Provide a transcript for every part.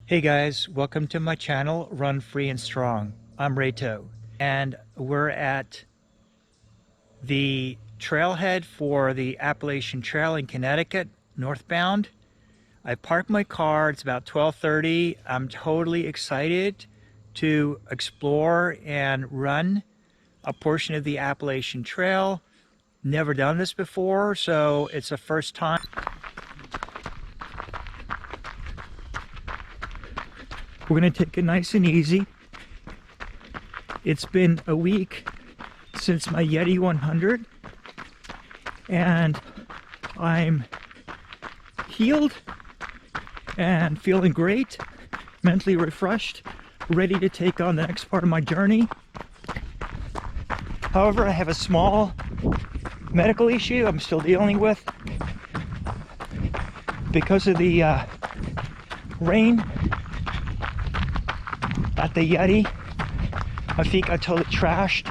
Hey guys, welcome to my channel, Run Free and Strong. I'm Rayto, and we're at the trailhead for the Appalachian Trail in Connecticut, northbound. I parked my car, it's about 12:30. I'm totally excited to explore and run a portion of the Appalachian Trail. Never done this before, so it's the first time. We're going to take it nice and easy. It's been a week since my Yeti 100 and I'm healed and feeling great, mentally refreshed, ready to take on the next part of my journey. However, I have a small medical issue I'm still dealing with because of the rain at the Yeti. My feet got totally trashed.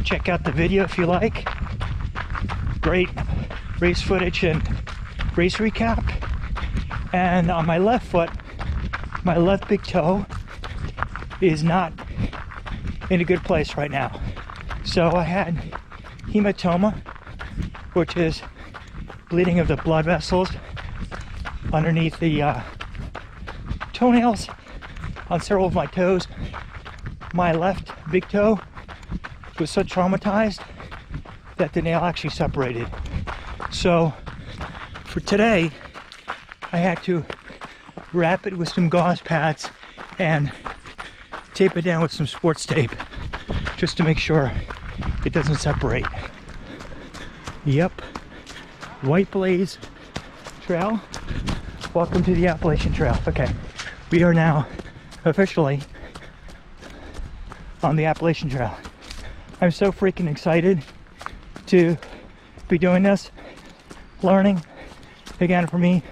Check out the video if you like. Great race footage and race recap. And on my left foot, my left big toe is not in a good place right now. So I had hematoma, which is bleeding of the blood vessels underneath the toenails on several of my toes. My left big toe was so traumatized that the nail actually separated. So for today, I had to wrap it with some gauze pads and tape it down with some sports tape just to make sure it doesn't separate. Yep, White Blaze Trail. Welcome to the Appalachian Trail. Okay, we are now officially on the Appalachian Trail. I'm so freaking excited to be doing this, learning. Again, for me,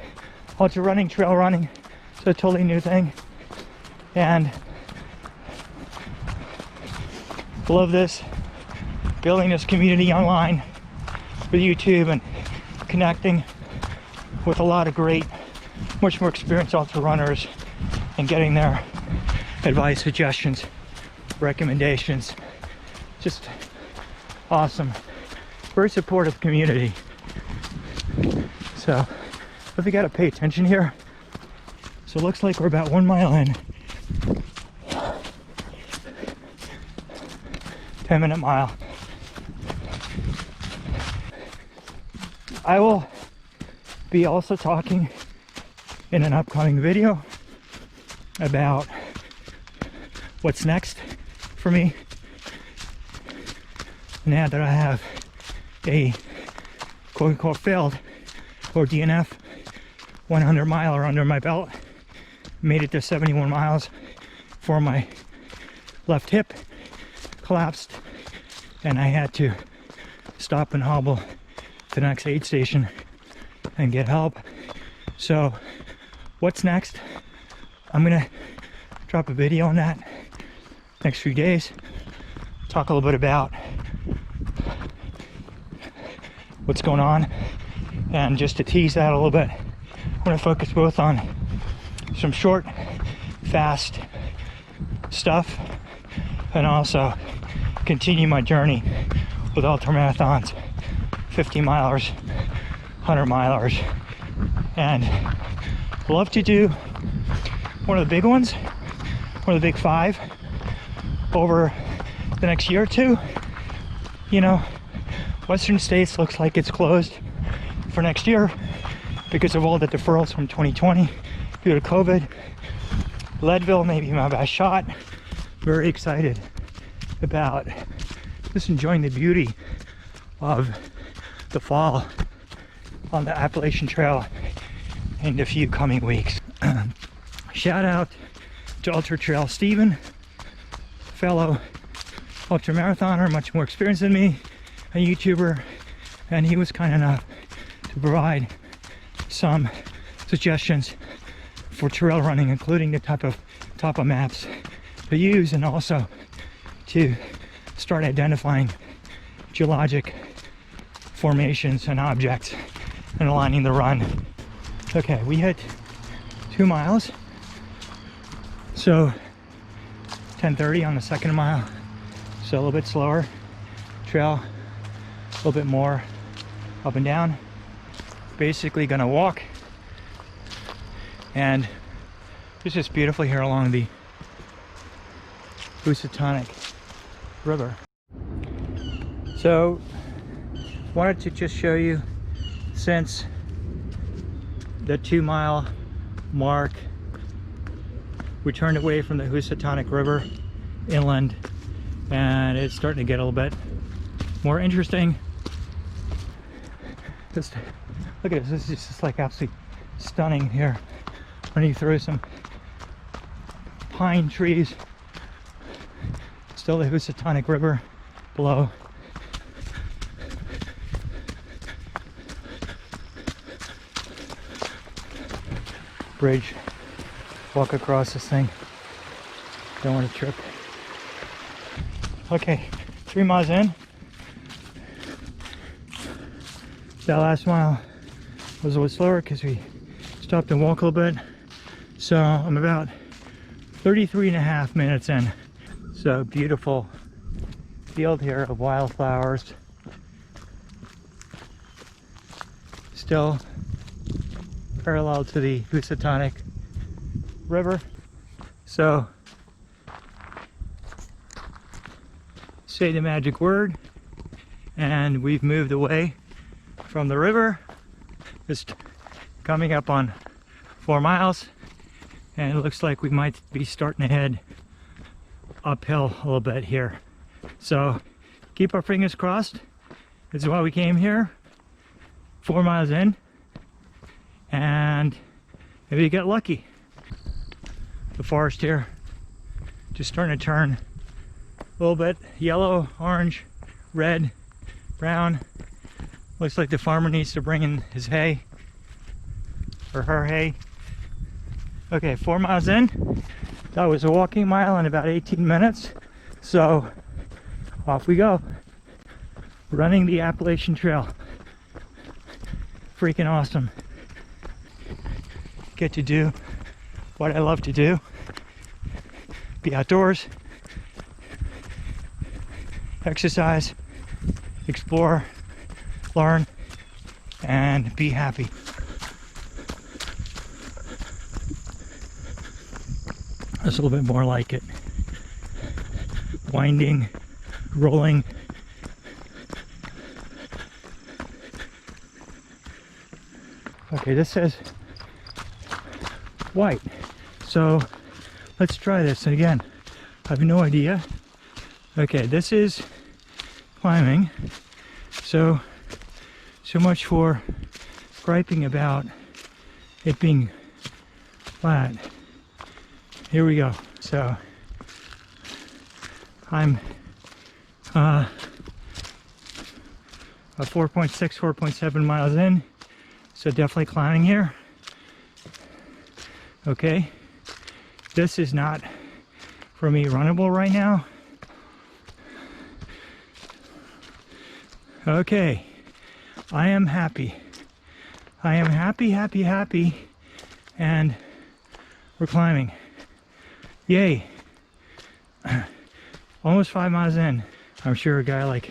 ultra running, trail running, it's a totally new thing, and love this, building this community online with YouTube and connecting with a lot of great, much more experienced ultra runners and getting their advice, suggestions, recommendations. Just awesome. Very supportive community. So but we gotta pay attention here. So it looks like we're about 1 mile in. 10-minute mile. I will be also talking in an upcoming video about what's next for me now that I have a quote-unquote failed or DNF 100 miler under my belt. Made it to 71 miles for my left hip collapsed and I had to stop and hobble to the next aid station and get help. So what's next? I'm gonna drop a video on that next few days, talk a little bit about what's going on, and just to tease that a little bit, I'm going to focus both on some short, fast stuff and also continue my journey with ultramarathons, 50 milers, 100 milers, and love to do one of the big ones, one of the big 5 over the next year or two. You know, Western States looks like it's closed for next year because of all the deferrals from 2020 due to COVID. Leadville may be my best shot. Very excited about just enjoying the beauty of the fall on the Appalachian Trail in a few coming weeks. Shout out to Ultra Trail Steven, fellow ultra marathoner, much more experienced than me, a YouTuber, and he was kind enough to provide some suggestions for trail running, including the type of maps to use and also to start identifying geologic formations and objects and aligning the run. Okay, we hit 2 miles. So 10:30 on the second mile. So a little bit slower. Trail, a little bit more up and down. Basically gonna walk. And it's just beautiful here along the Housatonic River. So wanted to just show you, since the 2 mile mark, we turned away from the Housatonic River inland, and it's starting to get a little bit more interesting. Just look at this. This is just like absolutely stunning here. Running through some pine trees. Still the Housatonic River below. Bridge. Walk across this thing. Don't want to trip. Okay, 3 miles in. That last mile was a little slower because we stopped and walked a little bit. So I'm about 33.5 minutes in. So beautiful field here of wildflowers. Still parallel to the Housatonic River. So say the magic word and we've moved away from the river. Just coming up on 4 miles, and it looks like we might be starting to head uphill a little bit here. So keep our fingers crossed. This is why we came here. 4 miles in, and maybe you get lucky. The forest here just starting to turn a little bit yellow, orange, red, brown. Looks like the farmer needs to bring in his hay, or her hay. Okay, 4 miles in. That was a walking mile in about 18 minutes. So off we go. Running the Appalachian Trail. Freaking awesome. Get to do what I love to do. Be outdoors. Exercise. Explore. Learn. And be happy. That's a little bit more like it. Winding, rolling. Okay, this says white. So let's try this. And again, I have no idea. Okay, this is climbing. So much for griping about it being flat. Here we go. So I'm a 4.6, 4.7 miles in. So definitely climbing here. Okay. This is not for me runnable right now. Okay. I am happy. I am happy, happy, happy. And we're climbing. Yay. Almost 5 miles in. I'm sure a guy like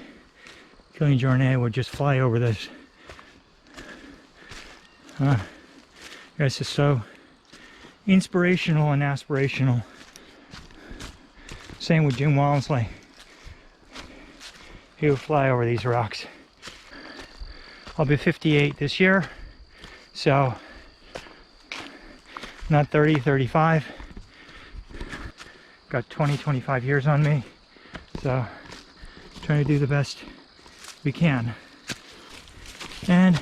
Killian Jornet would just fly over this. This is so inspirational and aspirational. Same with Jim Walmsley. He would fly over these rocks. I'll be 58 this year, so not 30, 35. Got 20, 25 years on me, so trying to do the best we can. And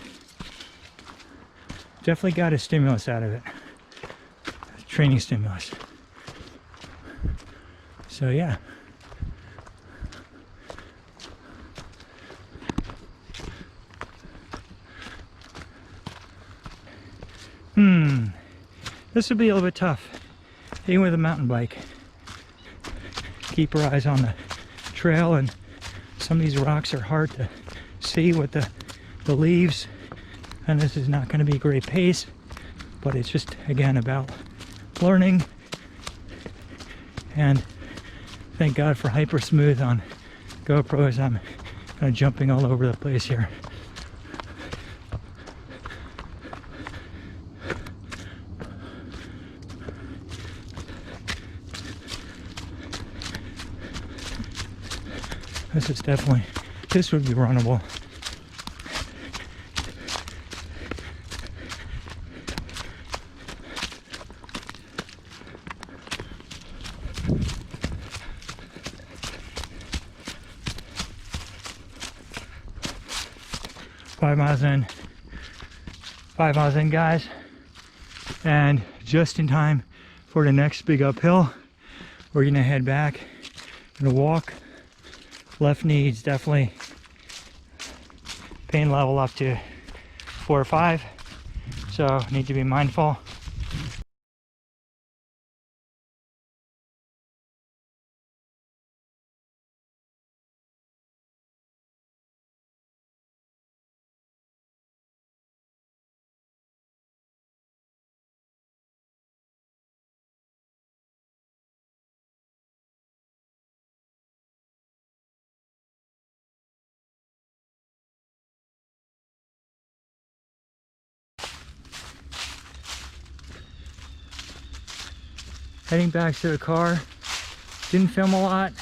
definitely got a stimulus out of it. A training stimulus. So yeah. This would be a little bit tough. Even with a mountain bike. Keep your eyes on the trail, and some of these rocks are hard to see with the leaves, and this is not going to be a great pace. but it's just, again, about learning. And thank God for hypersmooth on GoPros. I'm kind of jumping all over the place here. This is definitely, this would be runnable. Five miles in, guys, and just in time for the next big uphill. We're gonna head back, gonna walk. Left knee is definitely pain level up to 4 or 5, so need to be mindful. Heading back to the car. Didn't film a lot,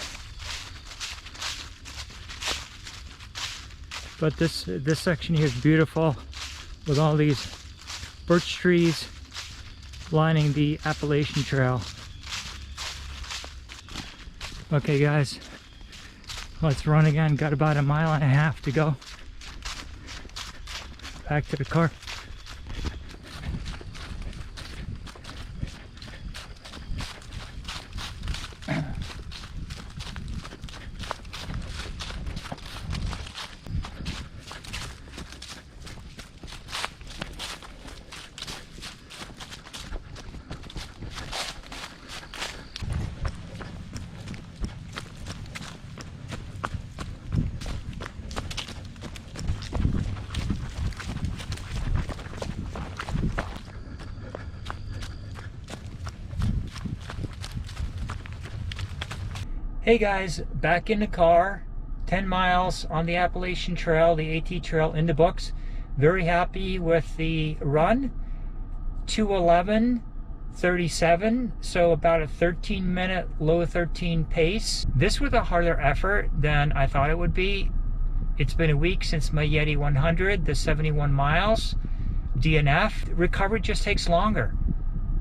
but this section here is beautiful with all these birch trees lining the Appalachian Trail. Okay, guys, let's run again. Got about 1.5 miles to go. Back to the car. Hey guys, back in the car. 10 miles on the Appalachian Trail, the AT Trail in the books. Very happy with the run. 2:11:37, so about a 13-minute low 13 pace. This was a harder effort than I thought it would be. It's been a week since my Yeti 100, the 71 miles DNF. Recovery just takes longer.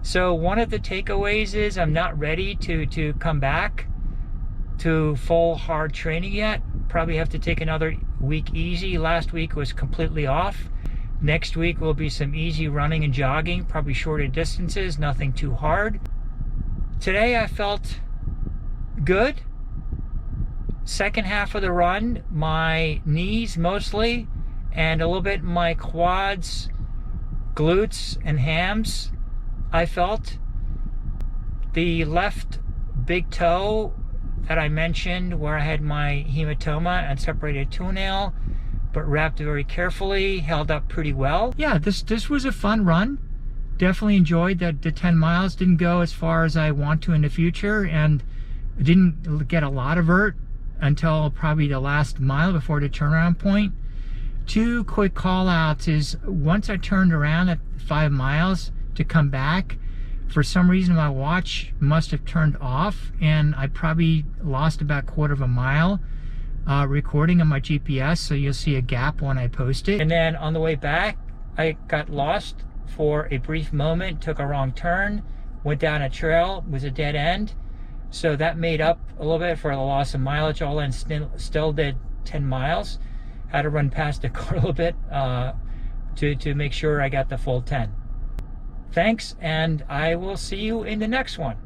So one of the takeaways is I'm not ready to come back to full hard training yet. Probably have to take another week easy. Last week was completely off. Next week will be some easy running and jogging, probably shorter distances, nothing too hard. Today I felt good. Second half of the run, my knees mostly, and a little bit my quads, glutes, and hams, I felt. The left big toe that I mentioned, where I had my hematoma and separated toenail, but wrapped very carefully, held up pretty well. Yeah, this was a fun run. Definitely enjoyed that. The 10 miles didn't go as far as I want to in the future, and didn't get a lot of vert until probably the last mile before the turnaround point. Two quick call outs is, once I turned around at 5 miles to come back, for some reason my watch must have turned off, and I probably lost about 1/4 mile recording on my GPS, so you'll see a gap when I post it. And then on the way back, I got lost for a brief moment, took a wrong turn, went down a trail, was a dead end. So that made up a little bit for the loss of mileage. All in, still did 10 miles. Had to run past the car a little bit to make sure I got the full 10. Thanks, and I will see you in the next one.